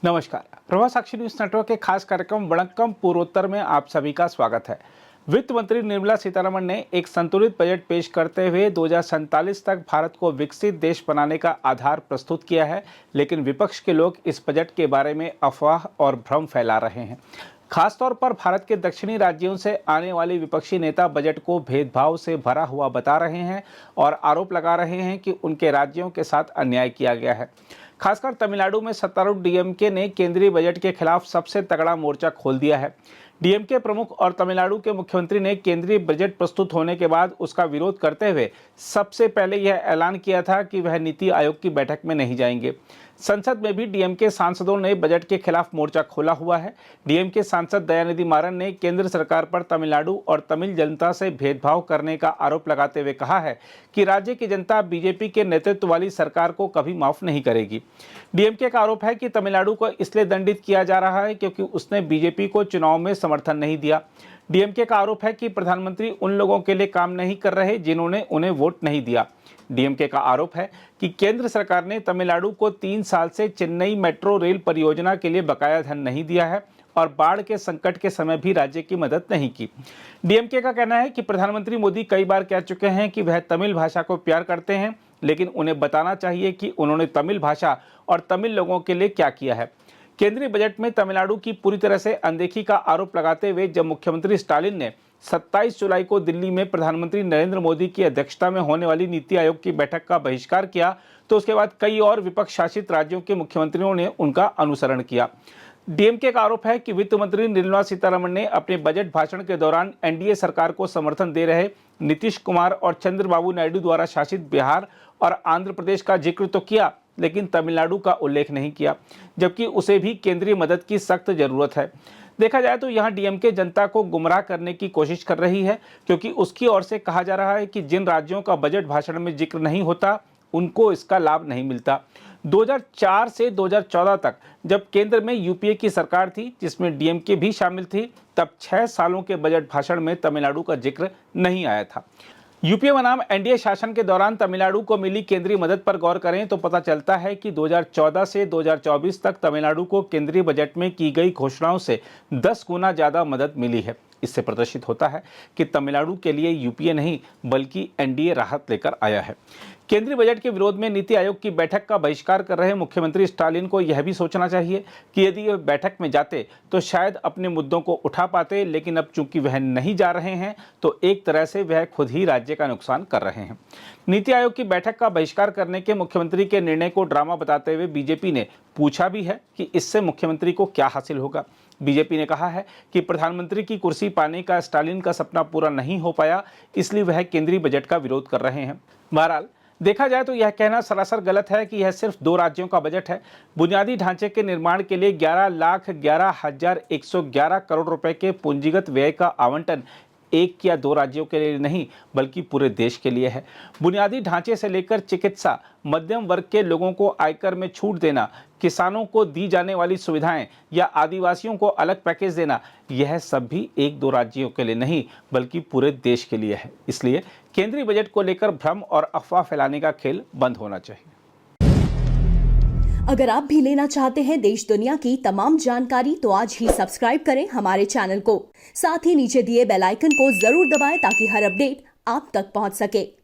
नमस्कार। प्रभा साक्षी news network के खास कार्यक्रम वणक्कम पूर्वोत्तर में आप सभी का स्वागत है। वित्त मंत्री निर्मला सीतारमण ने एक संतुलित बजट पेश करते हुए 2047 तक भारत को विकसित देश बनाने का आधार प्रस्तुत किया है, लेकिन विपक्ष के लोग इस बजट के बारे में अफवाह और भ्रम फैला रहे हैं। खासतौर पर भारत के दक्षिणी राज्यों से आने वाले विपक्षी नेता बजट को भेदभाव से भरा हुआ बता रहे हैं और आरोप लगा रहे हैं कि उनके राज्यों के साथ अन्याय किया गया है। खासकर तमिलनाडु में सत्तारूढ़ डीएमके ने केंद्रीय बजट के खिलाफ सबसे तगड़ा मोर्चा खोल दिया है। डीएमके प्रमुख और तमिलनाडु के मुख्यमंत्री ने केंद्रीय बजट प्रस्तुत होने के बाद उसका विरोध करते हुए सबसे पहले यह ऐलान किया था कि वह नीति आयोग की बैठक में नहीं जाएंगे। संसद में भी डीएमके सांसदों ने बजट के खिलाफ मोर्चा खोला हुआ है। डीएमके सांसद दयानिधि मारन ने केंद्र सरकार पर तमिलनाडु और तमिल जनता से भेदभाव करने का आरोप लगाते हुए कहा है कि राज्य की जनता बीजेपी के नेतृत्व वाली सरकार को कभी माफ नहीं करेगी। डीएमके का आरोप है कि तमिलनाडु को इसलिए दंडित किया जा रहा है क्योंकि उसने बीजेपी को चुनाव में समर्थन नहीं दिया। डीएमके का आरोप है कि प्रधानमंत्री उन लोगों के लिए काम नहीं कर रहे जिन्होंने उन्हें वोट नहीं दिया। डीएमके का आरोप है कि केंद्र सरकार ने तमिलनाडु को 3 साल से चेन्नई मेट्रो रेल परियोजना के लिए बकाया धन नहीं दिया है और बाढ़ के संकट के समय भी राज्य की मदद नहीं की। डीएमके का कहना है कि प्रधानमंत्री मोदी कई बार कह चुके हैं कि वह तमिल भाषा को प्यार करते हैं, लेकिन उन्हें बताना चाहिए कि उन्होंने तमिल भाषा और तमिल लोगों के लिए क्या किया है। केंद्रीय बजट में तमिलनाडु की पूरी तरह से अनदेखी का आरोप लगाते हुए जब मुख्यमंत्री स्टालिन ने 27 जुलाई को दिल्ली में प्रधानमंत्री नरेंद्र मोदी की अध्यक्षता में होने वाली नीति आयोग की बैठक का बहिष्कार किया, तो उसके बाद कई और विपक्ष शासित राज्यों के मुख्यमंत्रियों ने उनका अनुसरण किया। डीएमके का आरोप है कि वित्त मंत्री निर्मला सीतारमण ने अपने बजट भाषण के दौरान एनडीए सरकार को समर्थन दे रहे नीतीश कुमार और चंद्रबाबू नायडू द्वारा शासित बिहार और आंध्र प्रदेश का जिक्र तो किया, लेकिन तमिलनाडु का उल्लेख नहीं किया, जबकि उसे भी केंद्रीय मदद की सख्त जरूरत है। देखा जाए तो यहाँ डीएमके जनता को गुमराह करने की कोशिश कर रही है, क्योंकि उसकी ओर से कहा जा रहा है कि जिन राज्यों का बजट भाषण में जिक्र नहीं होता उनको इसका लाभ नहीं मिलता। 2004 से 2014 तक जब केंद्र में यूपीए की सरकार थी, जिसमें डीएमके भी शामिल थी, तब 6 सालों के बजट भाषण में तमिलनाडु का जिक्र नहीं आया था। यूपीए बनाम एनडीए शासन के दौरान तमिलनाडु को मिली केंद्रीय मदद पर गौर करें तो पता चलता है कि 2014 से 2024 तक तमिलनाडु को केंद्रीय बजट में की गई घोषणाओं से 10 गुना ज़्यादा मदद मिली है। इससे प्रदर्शित होता है कि तमिलनाडु के लिए यूपीए नहीं बल्कि एनडीए राहत लेकर आया है। केंद्रीय बजट के विरोध में नीति आयोग की बैठक का बहिष्कार कर रहे मुख्यमंत्री स्टालिन को यह भी सोचना चाहिए कि यदि वे बैठक में जाते तो शायद अपने मुद्दों को उठा पाते, लेकिन अब चूंकि वह नहीं जा रहे हैं तो एक तरह से वह खुद ही राज्य का नुकसान कर रहे हैं। नीति आयोग की बैठक का बहिष्कार करने के मुख्यमंत्री के निर्णय को ड्रामा बताते हुए बीजेपी ने पूछा भी है कि इससे मुख्यमंत्री को क्या हासिल होगा। बीजेपी ने कहा है कि प्रधानमंत्री की कुर्सी पाने का स्टालिन का सपना पूरा नहीं हो पाया, इसलिए वह केंद्रीय बजट का विरोध कर रहे हैं। बहरहाल देखा जाए तो यह कहना सरासर गलत है कि यह सिर्फ 2 राज्यों का बजट है। बुनियादी ढांचे के निर्माण के लिए 11,11,111 करोड़ रुपए के पूंजीगत व्यय का आवंटन 1 या 2 राज्यों के लिए नहीं बल्कि पूरे देश के लिए है। बुनियादी ढांचे से लेकर चिकित्सा, मध्यम वर्ग के लोगों को आयकर में छूट देना, किसानों को दी जाने वाली सुविधाएं या आदिवासियों को अलग पैकेज देना, यह सब भी 1-2 राज्यों के लिए नहीं बल्कि पूरे देश के लिए है। इसलिए केंद्रीय बजट को लेकर भ्रम और अफवाह फैलाने का खेल बंद होना चाहिए। अगर आप भी लेना चाहते हैं देश दुनिया की तमाम जानकारी तो आज ही सब्सक्राइब करें हमारे चैनल को। साथ ही नीचे दिए बेल आइकन को जरूर दबाएं ताकि हर अपडेट आप तक पहुंच सके।